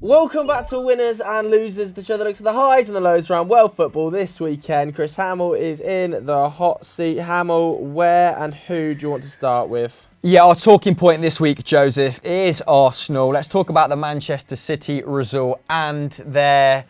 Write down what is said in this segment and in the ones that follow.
Welcome back to Winners and Losers, the show that looks at the highs and the lows around world football this weekend. Chris Hamill is in the hot seat. Hamill, where and who do you want to start with? Yeah, our talking point this week, Joseph, is Arsenal. Let's talk about the Manchester City result and their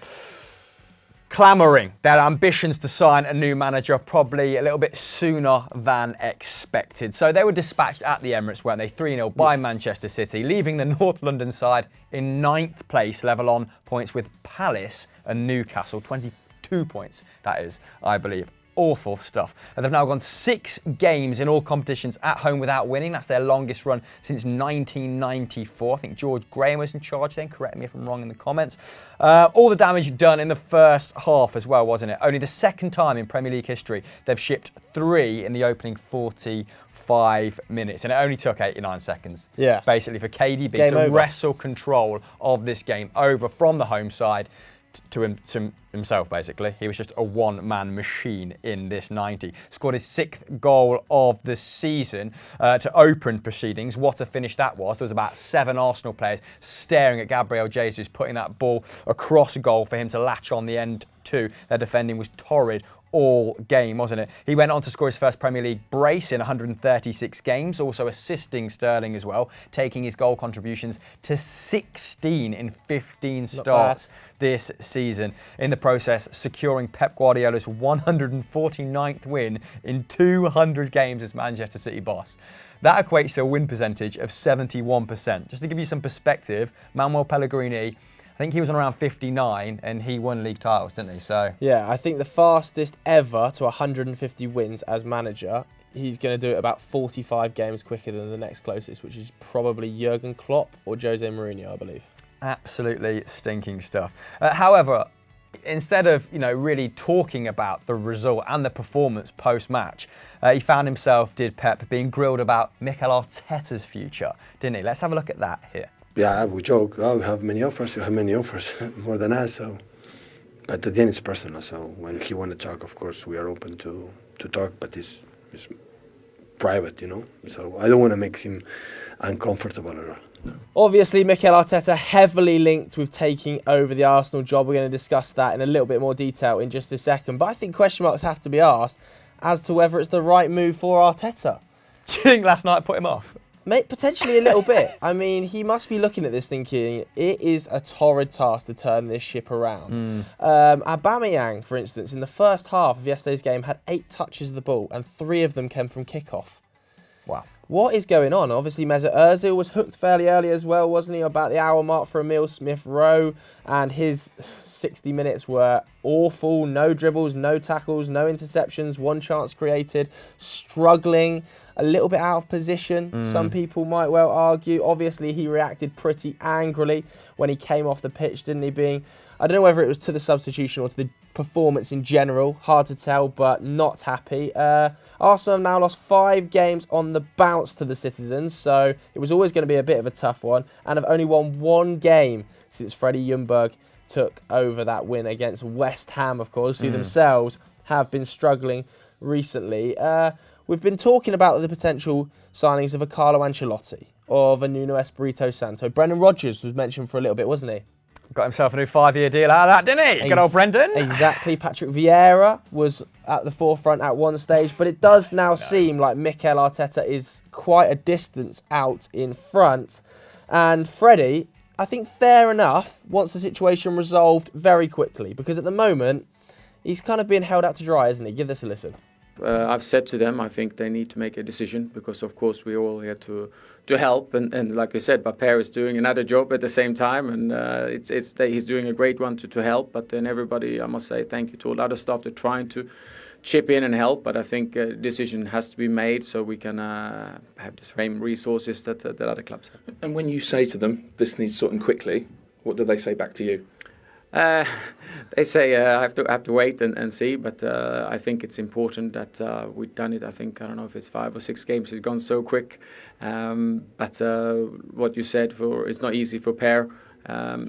clamouring, their ambitions to sign a new manager probably a little bit sooner than expected. So they were dispatched at the Emirates, weren't they? 3-0 by Manchester City, leaving the North London side in 9th place, level on points with Palace and Newcastle. 22 points, that is, I believe. Awful stuff. And they've now gone 6 games in all competitions at home without winning. That's their longest run since 1994. I think George Graham was in charge then. Correct me if I'm wrong in the comments. All the damage done in the first half as well, wasn't it? Only the second time in Premier League history they've shipped 3 in the opening 45 minutes. And it only took 89 seconds, basically, for KDB to wrestle control of this game over from the home side to himself, basically. He was just a one-man machine in this 90. Scored his 6th goal of the season to open proceedings. What a finish that was. There was about 7 Arsenal players staring at Gabriel Jesus, putting that ball across goal for him to latch on the end to. Their defending was torrid all game, wasn't it? He went on to score his first Premier League brace in 136 games, also assisting Sterling as well, taking his goal contributions to 16 in 15 starts this season. In the process, securing Pep Guardiola's 149th win in 200 games as Manchester City boss. That equates to a win percentage of 71%. Just to give you some perspective, Manuel Pellegrini, I think he was on around 59 and he won league titles, didn't he? So yeah, I think the fastest ever to 150 wins as manager, he's going to do it about 45 games quicker than the next closest, which is probably Jurgen Klopp or Jose Mourinho, I believe. Absolutely stinking stuff. However, instead of really talking about the result and the performance post-match, he found himself, did Pep, being grilled about Mikel Arteta's future, didn't he? Let's have a look at that here. Yeah, we joke, oh, we have many offers, you have many offers, more than us, so. But at the end it's personal, so when he want to talk, of course, we are open to talk, but it's private, so I don't want to make him uncomfortable at all. No. Obviously, Mikel Arteta heavily linked with taking over the Arsenal job. We're going to discuss that in a little bit more detail in just a second, but I think question marks have to be asked as to whether it's the right move for Arteta. Do you think last night put him off? Mate, potentially a little bit. I mean, he must be looking at this thinking, it is a torrid task to turn this ship around. Aubameyang, for instance, in the first half of yesterday's game, had 8 touches of the ball, and 3 of them came from kickoff. Wow. What is going on? Obviously, Mesut Ozil was hooked fairly early as well, wasn't he? About the hour mark for Emile Smith-Rowe, and his 60 minutes were awful. No dribbles, no tackles, no interceptions, 1 chance created, struggling, a little bit out of position, some people might well argue. Obviously, he reacted pretty angrily when he came off the pitch, didn't he? I don't know whether it was to the substitution or to the performance in general. Hard to tell, but not happy. Arsenal have now lost 5 games on the bounce to the Citizens, so it was always going to be a bit of a tough one, and have only won 1 game since Freddie Ljungberg took over that win against West Ham, of course, who themselves have been struggling recently. We've been talking about the potential signings of a Carlo Ancelotti, of a Nuno Espirito Santo. Brendan Rodgers was mentioned for a little bit, wasn't he? Got himself a new 5-year deal out of that, didn't he? Good old Brendan. Exactly. Patrick Vieira was at the forefront at one stage, but it does now seem like Mikel Arteta is quite a distance out in front. And Freddie, I think fair enough, wants the situation resolved very quickly, because at the moment, he's kind of being held out to dry, isn't he? Give this a listen. I've said to them, I think they need to make a decision because, of course, we're all here to help. And like I said, Baper is doing another job at the same time, and he's doing a great one to help. But then everybody, I must say, thank you to all the other staff. They're trying to chip in and help, but I think a decision has to be made so we can have the same resources that other clubs have. And when you say to them, this needs sorting quickly, what do they say back to you? They say I have to wait and see, but I think it's important that we've done it. I think, I don't know if it's 5 or 6 games. It's gone so quick. But what you said, it's not easy for Per.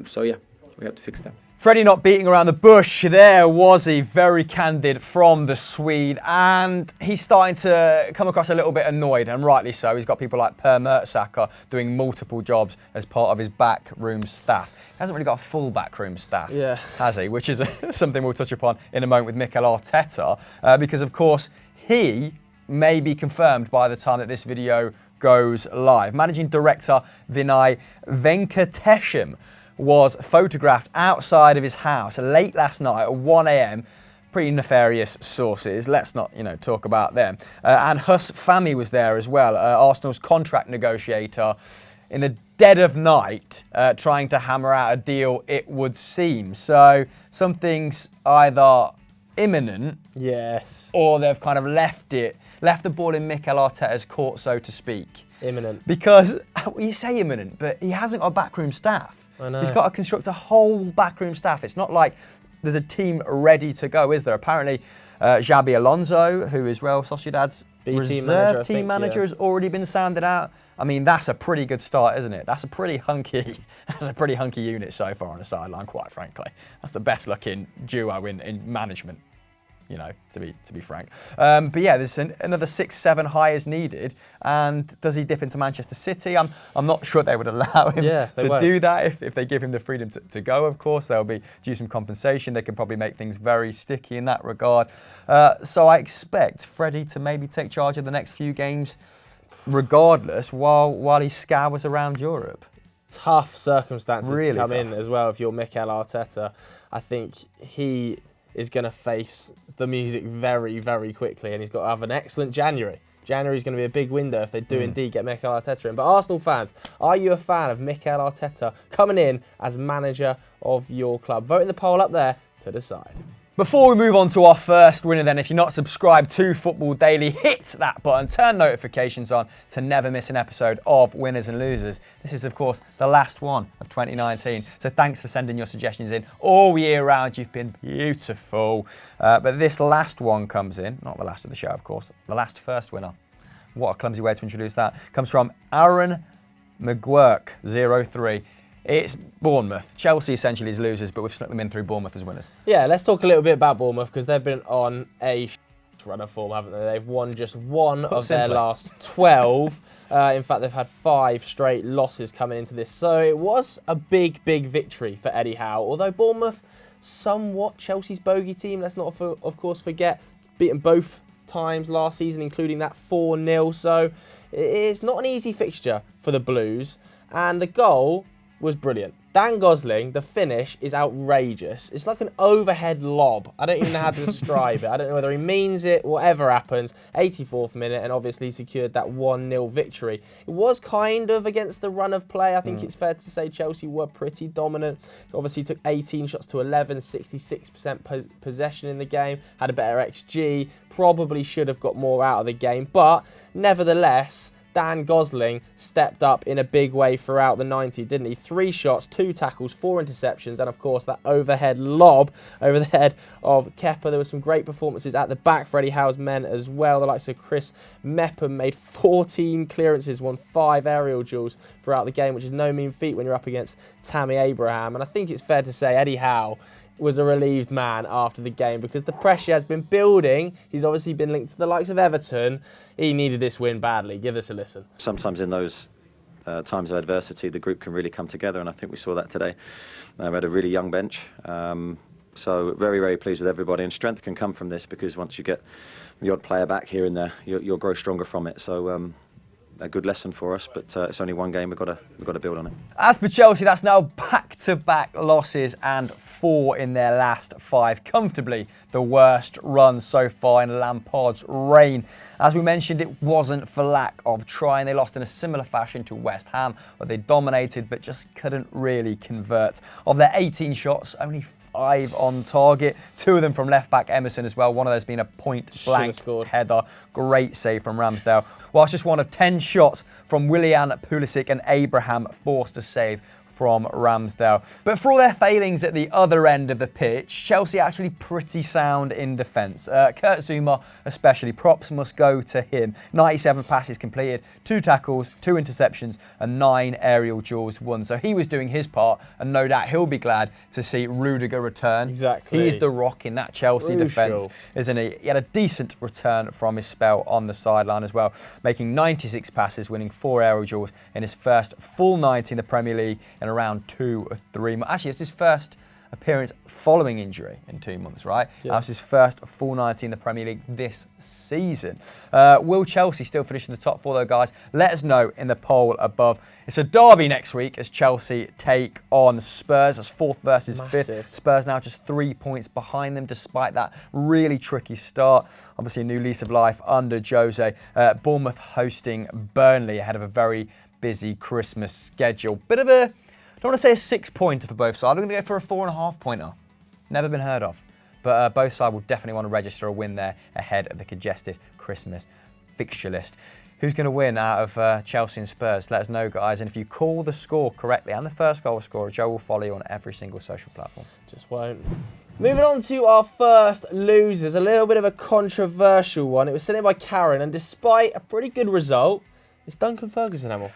So yeah. we have to fix that. Freddie not beating around the bush there, was he? Very candid from the Swede, and he's starting to come across a little bit annoyed, and rightly so. He's got people like Per Mertesacker doing multiple jobs as part of his backroom staff. He hasn't really got a full backroom staff, has he? Which is something we'll touch upon in a moment with Mikel Arteta, because of course he may be confirmed by the time that this video goes live. Managing Director Vinay Venkatesham was photographed outside of his house late last night at 1 a.m. Pretty nefarious sources. Let's not, talk about them. And Huss Fahmy was there as well, Arsenal's contract negotiator, in the dead of night, trying to hammer out a deal, it would seem. So something's either imminent, yes, or they've kind of left the ball in Mikel Arteta's court, so to speak. Imminent. Because you say imminent, but he hasn't got a backroom staff. I know. He's got to construct a whole backroom staff. It's not like there's a team ready to go, is there? Apparently, Xabi Alonso, who is Real Sociedad's reserve team manager, has already been sounded out. I mean, that's a pretty good start, isn't it? That's a pretty hunky unit so far on the sideline, quite frankly. That's the best looking duo in management, to be frank. But yeah, there's another 6-7 hires needed. And does he dip into Manchester City? I'm not sure they would allow him to do that if they give him the freedom to go, of course. They'll be due some compensation. They can probably make things very sticky in that regard. So I expect Freddie to maybe take charge of the next few games regardless while he scours around Europe. Tough circumstances really to come tough. in as well if you're Mikel Arteta. I think he is going to face the music very, very quickly, and he's got to have an excellent January. January's going to be a big window if they do indeed get Mikel Arteta in. But Arsenal fans, are you a fan of Mikel Arteta coming in as manager of your club? Vote in the poll up there to decide. Before we move on to our first winner then, if you're not subscribed to Football Daily, hit that button, turn notifications on to never miss an episode of Winners and Losers. This is, of course, the last one of 2019. So thanks for sending your suggestions in all year round. You've been beautiful. But this last one comes in, not the last of the show, of course, the last first winner. What a clumsy way to introduce that. Comes from Aaron McGuirk, 03. It's Bournemouth. Chelsea essentially is losers, but we've snuck them in through Bournemouth as winners. Yeah, let's talk a little bit about Bournemouth because they've been on a run of form, haven't they? They've won just one of their last 12. In fact, they've had 5 straight losses coming into this. So it was a big, big victory for Eddie Howe. Although Bournemouth, somewhat Chelsea's bogey team, let's not, of course, forget, beaten both times last season, including that 4-0. So it's not an easy fixture for the Blues. And the goal was brilliant. Dan Gosling, the finish is outrageous. It's like an overhead lob. I don't even know how to describe it. I don't know whether he means it, whatever happens. 84th minute, and obviously secured that 1-0 victory. It was kind of against the run of play. I think it's fair to say Chelsea were pretty dominant. Obviously took 18 shots to 11, 66% possession in the game, had a better XG, probably should have got more out of the game, but nevertheless, Dan Gosling stepped up in a big way throughout the 90, didn't he? 3 shots, 2 tackles, 4 interceptions, and of course that overhead lob over the head of Kepa. There were some great performances at the back for Eddie Howe's men as well. The likes of Chris Mepham made 14 clearances, won 5 aerial duels throughout the game, which is no mean feat when you're up against Tammy Abraham. And I think it's fair to say Eddie Howe was a relieved man after the game because the pressure has been building. He's obviously been linked to the likes of Everton. He needed this win badly. Give this a listen. Sometimes in those times of adversity, the group can really come together, and I think we saw that today. We had a really young bench, so very, very pleased with everybody. And strength can come from this because once you get the odd player back here and there, you'll grow stronger from it. So a good lesson for us, but it's only one game. We've got to build on it. As for Chelsea, that's now back-to-back losses and 4 in their last 5. Comfortably the worst run so far in Lampard's reign. As we mentioned, it wasn't for lack of trying. They lost in a similar fashion to West Ham, where they dominated but just couldn't really convert. Of their 18 shots, only 5 on target. 2 of them from left-back Emerson as well. One of those being a point-blank header. Great save from Ramsdale. Whilst just one of 10 shots from Willian Pulisic and Abraham forced to save from Ramsdale. But for all their failings at the other end of the pitch, Chelsea actually pretty sound in defence. Kurt Zouma especially, props must go to him. 97 passes completed, 2 tackles, 2 interceptions and 9 aerial duels won. So he was doing his part, and no doubt he'll be glad to see Rudiger return. Exactly. He's the rock in that Chelsea defence, isn't he? He had a decent return from his spell on the sideline as well, making 96 passes, winning 4 aerial duels in his first full 90 in the Premier League in around 2 or 3 months. Actually, it's his first appearance following injury in 2 months, right? Yeah. That was his first full 90 in the Premier League this season. Will Chelsea still finish in the top 4 though, guys? Let us know in the poll above. It's a derby next week as Chelsea take on Spurs. That's 4th versus 5th. Spurs now just 3 points behind them despite that really tricky start. Obviously a new lease of life under Jose. Bournemouth hosting Burnley ahead of a very busy Christmas schedule. Bit of a, I don't want to say a 6-pointer for both sides. I'm going to go for a 4.5-pointer. Never been heard of. But both sides will definitely want to register a win there ahead of the congested Christmas fixture list. Who's going to win out of Chelsea and Spurs? Let us know, guys. And if you call the score correctly and the first goal scorer, Joe will follow you on every single social platform. Just won't. Moving on to our first losers, a little bit of a controversial one. It was sent in by Karen, and despite a pretty good result, it's Duncan Ferguson, Emil.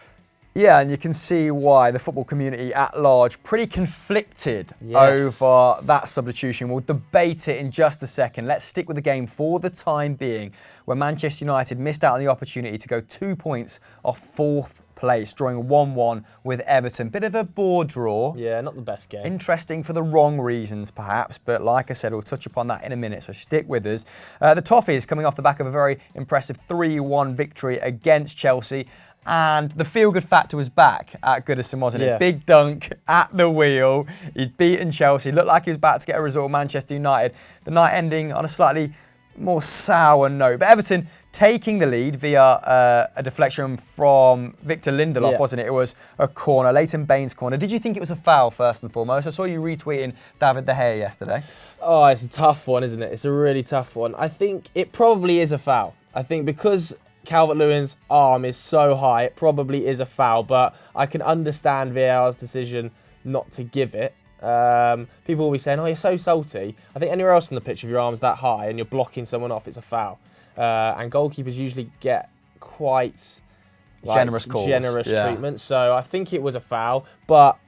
Yeah, and you can see why the football community at large pretty conflicted over that substitution. We'll debate it in just a second. Let's stick with the game for the time being, where Manchester United missed out on the opportunity to go 2 points off 4th place, drawing 1-1 with Everton. Bit of a bore draw. Yeah, not the best game. Interesting for the wrong reasons, perhaps, but like I said, we'll touch upon that in a minute, so stick with us. The Toffees coming off the back of a very impressive 3-1 victory against Chelsea. And the feel-good factor was back at Goodison, wasn't it? Big Dunk at the wheel. He's beaten Chelsea. Looked like he was about to get a result at Manchester United. The night ending on a slightly more sour note. But Everton taking the lead via a deflection from Victor Lindelof, wasn't it? It was a corner, Leighton Baines' corner. Did you think it was a foul, first and foremost? I saw you retweeting David De Gea yesterday. Oh, it's a tough one, isn't it? It's a really tough one. I think it probably is a foul. I think because Calvert-Lewin's arm is so high, it probably is a foul, but I can understand VAR's decision not to give it. People will be saying, oh, you're so salty. I think anywhere else on the pitch, if your arm's that high and you're blocking someone off, it's a foul. And goalkeepers usually get quite generous calls. Generous treatment. So I think it was a foul, but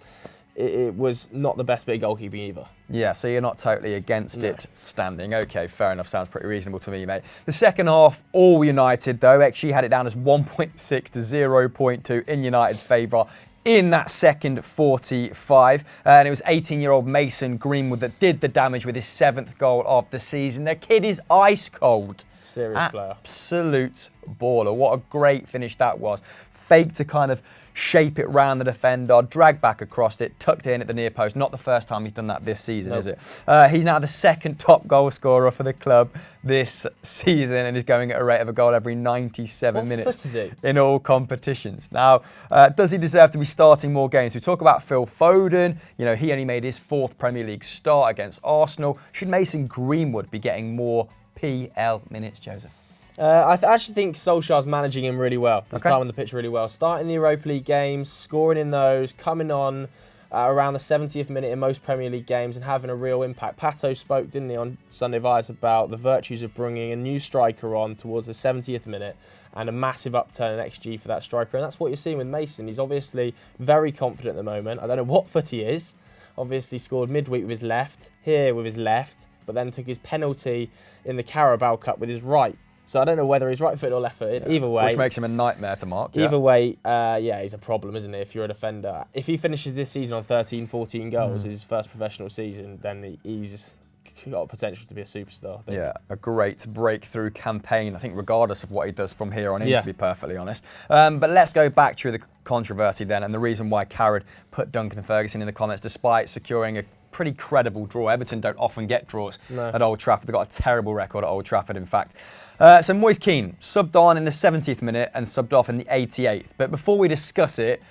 it was not the best bit of goalkeeping either. Yeah, so you're not totally against it standing. Okay, fair enough. Sounds pretty reasonable to me, mate. The second half, all United, though. XG had it down as 1.6 to 0.2 in United's favour in that second 45. And it was 18-year-old Mason Greenwood that did the damage with his 7th goal of the season. The kid is ice cold. Serious player. Absolute baller. What a great finish that was. Fake to kind of shape it round the defender, drag back across it, tucked in at the near post. Not the first time he's done that this season, is it? He's now the 2nd top goal scorer for the club this season and is going at a rate of a goal every 97 minutes in all competitions. Now, does he deserve to be starting more games? We talk about Phil Foden. You know, he only made his 4th Premier League start against Arsenal. Should Mason Greenwood be getting more PL minutes, Joseph? I actually think Solskjaer's managing him really well. He's time on the pitch really well. Starting the Europa League games, scoring in those, coming on around the 70th minute in most Premier League games and having a real impact. Pato spoke, didn't he, on Sunday Vibes about the virtues of bringing a new striker on towards the 70th minute and a massive upturn in XG for that striker. And that's what you're seeing with Mason. He's obviously very confident at the moment. I don't know what foot he is. Obviously scored midweek with his left, here with his left, but then took his penalty in the Carabao Cup with his right. So I don't know whether he's right footed or left footed. Either way. Which makes him a nightmare to mark. Either way, he's a problem, isn't he, if you're a defender. If he finishes this season on 13, 14 goals, his first professional season, then he's got potential to be a superstar. I think. Yeah, a great breakthrough campaign, I think, regardless of what he does from here on in, to be perfectly honest. But let's go back to the controversy then and the reason why Karen put Duncan Ferguson in the comments despite securing a pretty credible draw. Everton don't often get draws at Old Trafford. They've got a terrible record at Old Trafford, in fact. So Moise Kean subbed on in the 70th minute and subbed off in the 88th. But before we discuss it,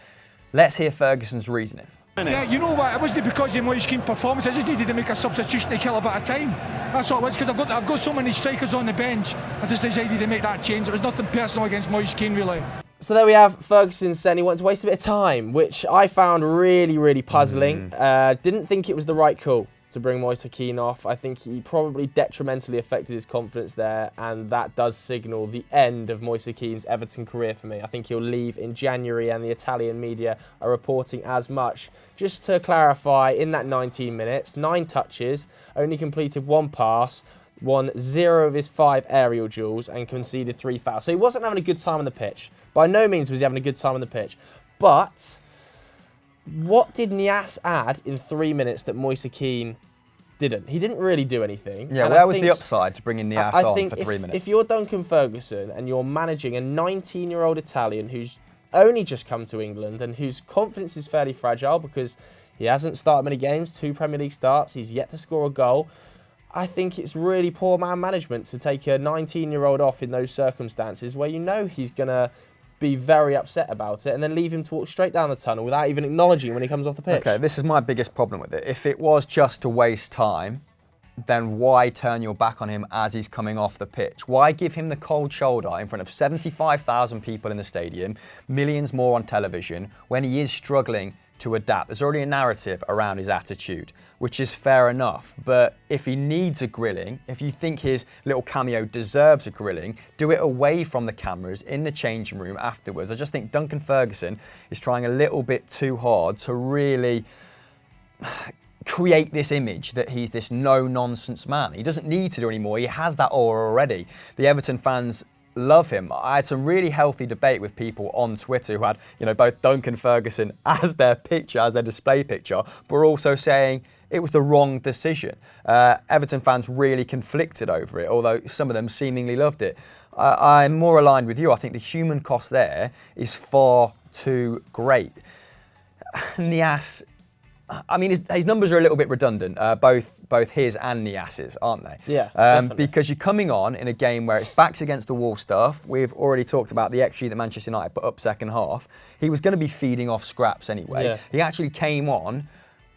let's hear Ferguson's reasoning. Yeah, you know what? It wasn't because of Moise Kean's performance. I just needed to make a substitution to kill a bit of time. That's all it was, because I've got so many strikers on the bench. I just decided to make that change. It was nothing personal against Moise Kean, really. So there we have Ferguson saying he wanted to waste a bit of time, which I found really, really puzzling. Didn't think it was the right call to bring Moise Kean off. I think he probably detrimentally affected his confidence there, and that does signal the end of Moise Kean's Everton career for me. I think he'll leave in January, and the Italian media are reporting as much. Just to clarify, in that 19 minutes, 9 touches, only completed 1 pass, won 0 of his 5 aerial duels, and conceded 3 fouls. So he wasn't having a good time on the pitch. By no means was he having a good time on the pitch. But what did Niasse add in 3 minutes that Moise Kean didn't? He didn't really do anything. Yeah, where was the upside to bringing Niasse on for 3 minutes? If you're Duncan Ferguson and you're managing a 19-year-old Italian who's only just come to England and whose confidence is fairly fragile because he hasn't started many games, 2 Premier League starts, he's yet to score a goal, I think it's really poor man management to take a 19-year-old off in those circumstances where you know he's going to be very upset about it and then leave him to walk straight down the tunnel without even acknowledging when he comes off the pitch. Okay, this is my biggest problem with it. If it was just to waste time, then why turn your back on him as he's coming off the pitch? Why give him the cold shoulder in front of 75,000 people in the stadium, millions more on television, when he is struggling to adapt? There's already a narrative around his attitude, which is fair enough. But if he needs a grilling, if you think his little cameo deserves a grilling, do it away from the cameras in the changing room afterwards. I just think Duncan Ferguson is trying a little bit too hard to really create this image that he's this no-nonsense man. He doesn't need to do anymore. He has that aura already. The Everton fans love him. I had some really healthy debate with people on Twitter who had, both Duncan Ferguson as their picture, as their display picture, but were also saying it was the wrong decision. Everton fans really conflicted over it, although some of them seemingly loved it. I'm more aligned with you. I think the human cost there is far too great. Niasse, I mean, his numbers are a little bit redundant, both his and Niasse's, aren't they? Yeah, because you're coming on in a game where it's backs against the wall stuff. We've already talked about the XG that Manchester United put up second half. He was going to be feeding off scraps anyway. Yeah. He actually came on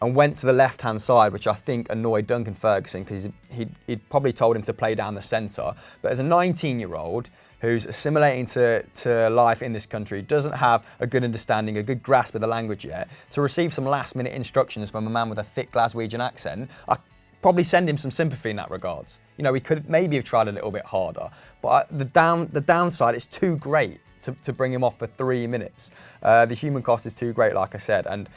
and went to the left-hand side, which I think annoyed Duncan Ferguson because he'd probably told him to play down the centre. But as a 19-year-old who's assimilating to life in this country, doesn't have a good understanding, a good grasp of the language yet, to receive some last-minute instructions from a man with a thick Glaswegian accent, I probably send him some sympathy in that regards. He could maybe have tried a little bit harder, but the downside, it's too great to bring him off for 3 minutes. The human cost is too great, like I said, and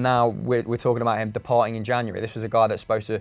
now we're talking about him departing in January. This was a guy that's supposed to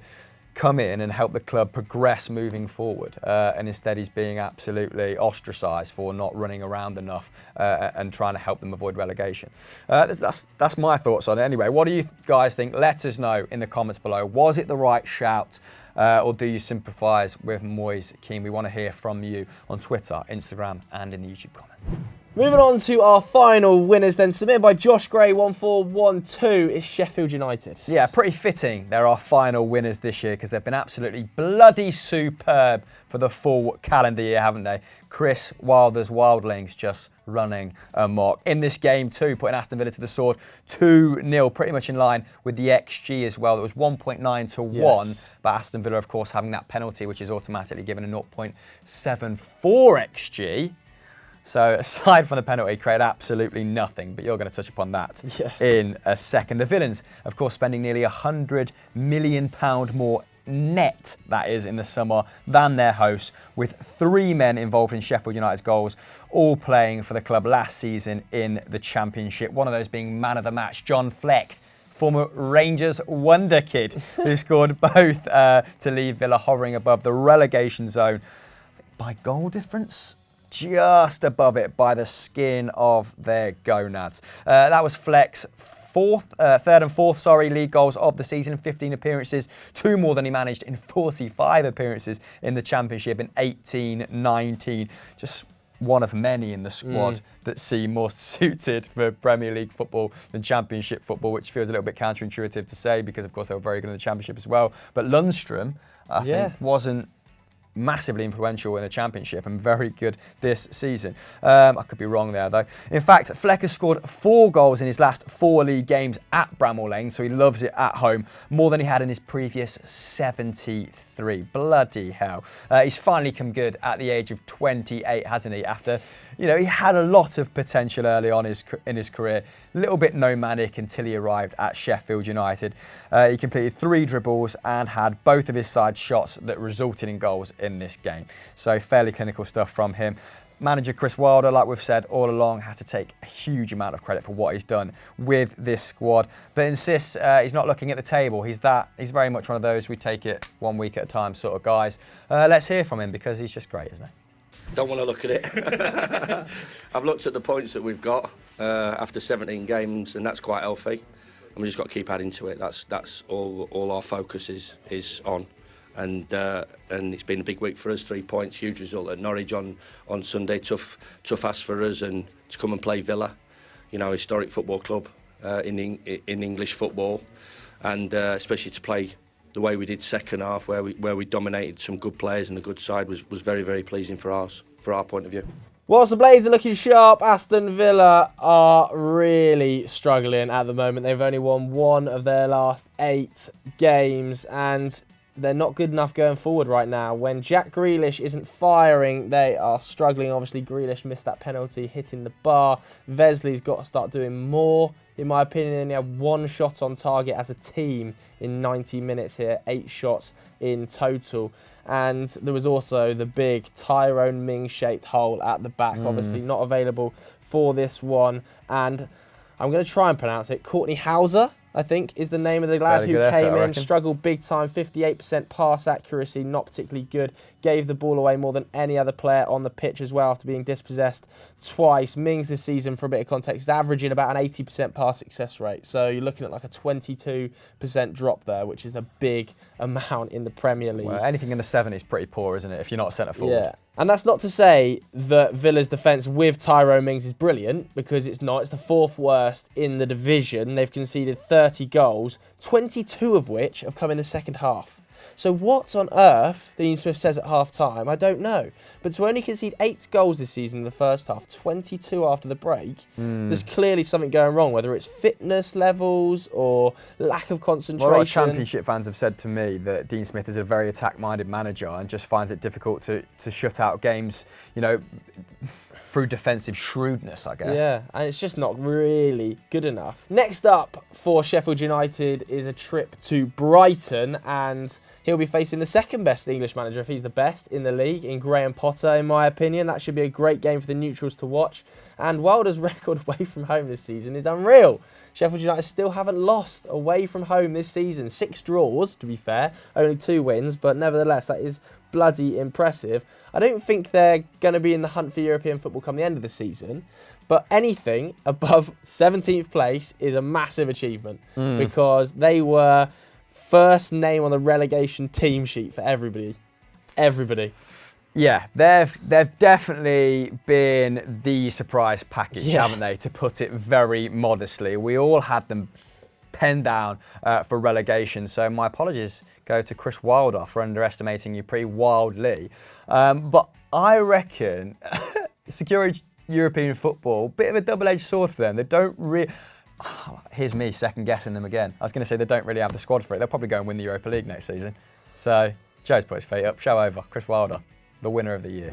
come in and help the club progress moving forward, and instead he's being absolutely ostracised for not running around enough and trying to help them avoid relegation. That's my thoughts on it. Anyway, what do you guys think? Let us know in the comments below. Was it the right shout, or do you sympathise with Moise Kean? We want to hear from you on Twitter, Instagram, and in the YouTube comments. Moving on to our final winners then, submitted by Josh Gray 1412 is Sheffield United. Yeah, pretty fitting they're our final winners this year because they've been absolutely bloody superb for the full calendar year, haven't they? Chris Wilder's Wildlings just running amok. In this game too, putting Aston Villa to the sword 2-0, pretty much in line with the XG as well. It was 1.9 to 1, but Aston Villa, of course, having that penalty, which is automatically given a 0.74 XG. So aside from the penalty, created absolutely nothing, but you're going to touch upon that in a second. The Villains, of course, spending nearly £100 million more net, that is, in the summer than their hosts, with 3 men involved in Sheffield United's goals, all playing for the club last season in the Championship. One of those being man of the match, John Fleck, former Rangers wonder kid, who scored both to leave Villa hovering above the relegation zone by goal difference. Just above it by the skin of their gonads. That was Fleck's third and fourth league goals of the season, 15 appearances, 2 more than he managed in 45 appearances in the Championship in 18-19. Just one of many in the squad that seem more suited for Premier League football than Championship football, which feels a little bit counterintuitive to say because, of course, they were very good in the Championship as well. But Lundstrom, I think, wasn't massively influential in the Championship and very good this season. I could be wrong there though. In fact, Fleck has scored 4 goals in his last 4 league games at Bramall Lane, so he loves it at home, more than he had in his previous 73. Bloody hell. He's finally come good at the age of 28, hasn't he? After You know, he had a lot of potential early on in his career. A little bit nomadic until he arrived at Sheffield United. He completed 3 dribbles and had both of his side shots that resulted in goals in this game. So fairly clinical stuff from him. Manager Chris Wilder, like we've said all along, has to take a huge amount of credit for what he's done with this squad, but insists he's not looking at the table. He's very much one of those we take it 1 week at a time sort of guys. Let's hear from him because he's just great, isn't he? Don't want to look at it. I've looked at the points that we've got after 17 games, and that's quite healthy. And we just got to keep adding to it. That's all our focus is on. And it's been a big week for us. 3 points, huge result at Norwich on Sunday. Tough ask for us, and to come and play Villa, you know, historic football club in English football, and especially to play the way we did second half, where we dominated some good players and a good side, was very, very pleasing for our point of view. Whilst the Blades are looking sharp, Aston Villa are really struggling at the moment. They've only won 1 of their last 8 games, and they're not good enough going forward right now. When Jack Grealish isn't firing, they are struggling. Obviously, Grealish missed that penalty, hitting the bar. Vesley's got to start doing more, in my opinion. They had 1 shot on target as a team in 90 minutes here, 8 shots in total. And there was also the big Tyrone Mings-shaped hole at the back, obviously not available for this one. And I'm going to try and pronounce it. Courtney Hauser, I think, is the name of the lad who came in, struggled big time, 58% pass accuracy, not particularly good, gave the ball away more than any other player on the pitch as well after being dispossessed twice. Mings this season, for a bit of context, is averaging about an 80% pass success rate, so you're looking at like a 22% drop there, which is a big amount in the Premier League. Well, anything in the 70s is pretty poor, isn't it, if you're not a centre forward? Yeah. And that's not to say that Villa's defence with Tyrone Mings is brilliant, because it's not. It's the 4th worst in the division. They've conceded 30 goals, 22 of which have come in the second half. So what on earth, Dean Smith says at half-time, I don't know. But to only concede 8 goals this season in the first half, 22 after the break, there's clearly something going wrong, whether it's fitness levels or lack of concentration. Well, a lot of Championship fans have said to me that Dean Smith is a very attack-minded manager and just finds it difficult to shut out games, you know, through defensive shrewdness, I guess. Yeah, and it's just not really good enough. Next up for Sheffield United is a trip to Brighton, and he'll be facing the second best English manager, if he's the best in the league, in Graham Potter, in my opinion. That should be a great game for the neutrals to watch. And Wilder's record away from home this season is unreal. Sheffield United still haven't lost away from home this season. 6 draws, to be fair, only 2 wins, but nevertheless, that is bloody impressive. I don't think they're going to be in the hunt for European football come the end of the season, but anything above 17th place is a massive achievement, because they were first name on the relegation team sheet for everybody. Everybody. Yeah, they've definitely been the surprise package, haven't they, to put it very modestly. We all had them penned down for relegation, so my apologies go to Chris Wilder for underestimating you pretty wildly. But I reckon securing European football, bit of a double-edged sword for them. They don't really... Here's me second-guessing them again. I was going to say they don't really have the squad for it. They'll probably go and win the Europa League next season. So, Joe's put his feet up. Show over. Chris Wilder, the winner of the year.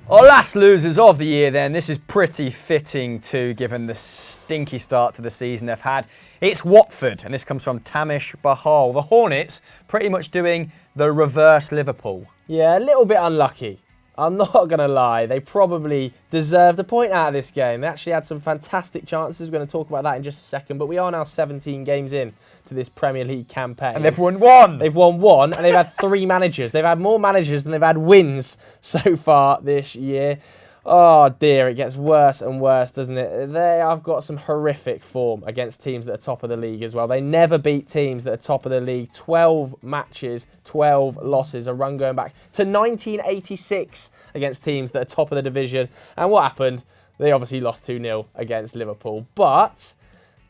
Our last losers of the year then. This is pretty fitting too, given the stinky start to the season they've had. It's Watford, and this comes from Tamish Bahal. The Hornets pretty much doing the reverse Liverpool. Yeah, a little bit unlucky. I'm not going to lie. They probably deserved a point out of this game. They actually had some fantastic chances. We're going to talk about that in just a second. But we are now 17 games in to this Premier League campaign. And they've won 1. They've won 1, and they've had 3 managers. They've had more managers than they've had wins so far this year. Oh dear, it gets worse and worse, doesn't it? They have got some horrific form against teams that are top of the league as well. They never beat teams that are top of the league. 12 matches, 12 losses, a run going back to 1986 against teams that are top of the division. And what happened? They obviously lost 2-0 against Liverpool, but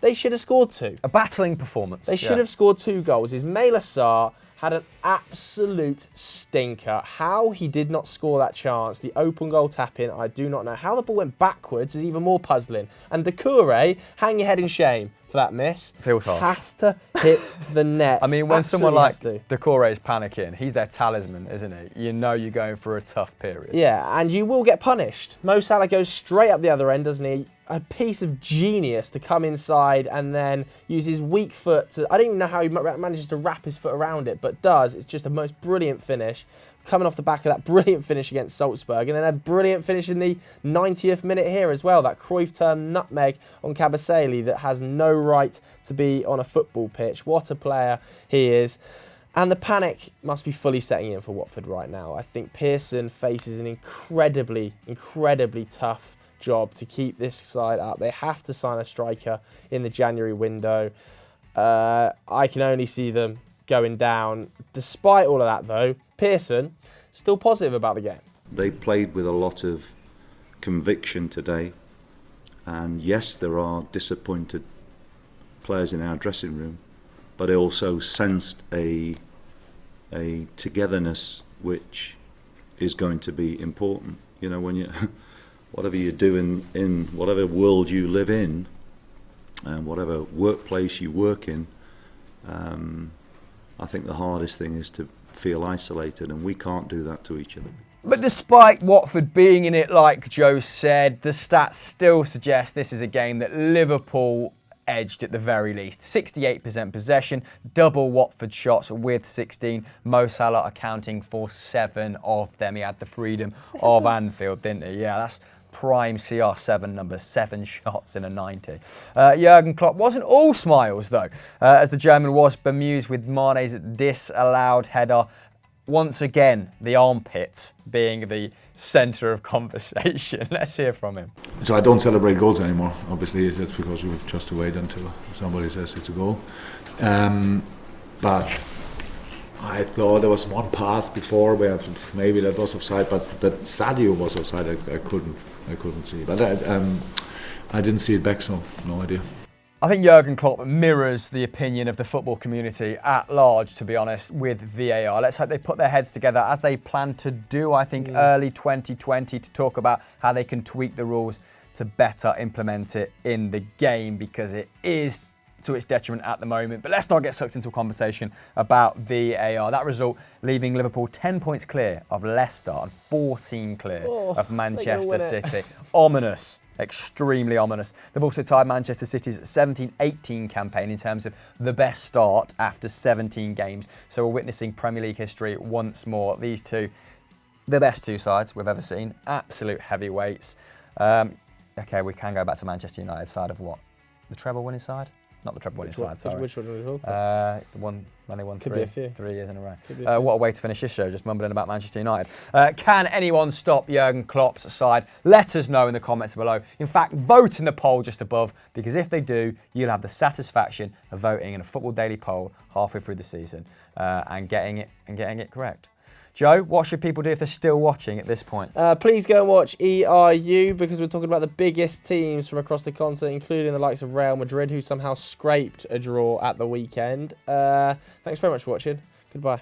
they should have scored 2. A battling performance. They should have scored 2 goals. Ismail Assar had an absolute stinker. How he did not score that chance, the open goal tap-in, I do not know. How the ball went backwards is even more puzzling. And Doucouré, hang your head in shame for that miss. Feels harsh. Has to hit the net. I mean, when someone Absolutely like Decore is panicking, he's their talisman, isn't he? You know you're going for a tough period. Yeah, and you will get punished. Mo Salah goes straight up the other end, doesn't he? A piece of genius to come inside and then use his weak foot to... I don't even know how he manages to wrap his foot around it, but does. It's just a most brilliant finish. Coming off the back of that brilliant finish against Salzburg, and then a brilliant finish in the 90th minute here as well. That Cruyff-term nutmeg on Kabasele that has no right to be on a football pitch. What a player he is. And the panic must be fully setting in for Watford right now. I think Pearson faces an incredibly, incredibly tough job to keep this side up. They have to sign a striker in the January window. I can only see them going down. Despite all of that, though, Pearson still positive about the game. They played with a lot of conviction today, and yes, there are disappointed players in our dressing room, but I also sensed a togetherness which is going to be important. You know, when you whatever you do in whatever world you live in, and whatever workplace you work in, I think the hardest thing is to feel isolated, and we can't do that to each other. But despite Watford being in it, like Joe said, the stats still suggest this is a game that Liverpool edged at the very least. 68% possession, double Watford shots with 16. Mo Salah accounting for 7 of them. He had the freedom of Anfield, didn't he? Yeah, that's prime CR7 number, 7 shots in a 90. Jurgen Klopp wasn't all smiles though, as the German was bemused with Mane's disallowed header. Once again, the armpits being the centre of conversation. Let's hear from him. So I don't celebrate goals anymore. Obviously, that's because we have just to wait until somebody says it's a goal. But I thought there was one pass before where maybe that was offside, but that Sadio was offside. I couldn't see, but I didn't see it back, so no idea. I think Jurgen Klopp mirrors the opinion of the football community at large, to be honest, with VAR. Let's hope they put their heads together as they plan to do, I think, early 2020 to talk about how they can tweak the rules to better implement it in the game, because it is to its detriment at the moment. But let's not get sucked into a conversation about VAR. That result leaving Liverpool 10 points clear of Leicester and 14 clear of Manchester City. Ominous. Extremely ominous. They've also tied Manchester City's 17-18 campaign in terms of the best start after 17 games. So we're witnessing Premier League history once more. These two, the best two sides we've ever seen. Absolute heavyweights. Okay, we can go back to Manchester United's side of what? The treble winning side? Not the treble winning side, sorry. Which one are we talking the one when they won Could 3 be a few. 3 years in a row. What a way to finish this show, just mumbling about Manchester United. Can anyone stop Jurgen Klopp's side? Let us know in the comments below. In fact, vote in the poll just above, because if they do, you'll have the satisfaction of voting in a Football Daily poll halfway through the season and getting it correct. Joe, what should people do if they're still watching at this point? Please go and watch ERU, because we're talking about the biggest teams from across the continent, including the likes of Real Madrid, who somehow scraped a draw at the weekend. Thanks very much for watching. Goodbye.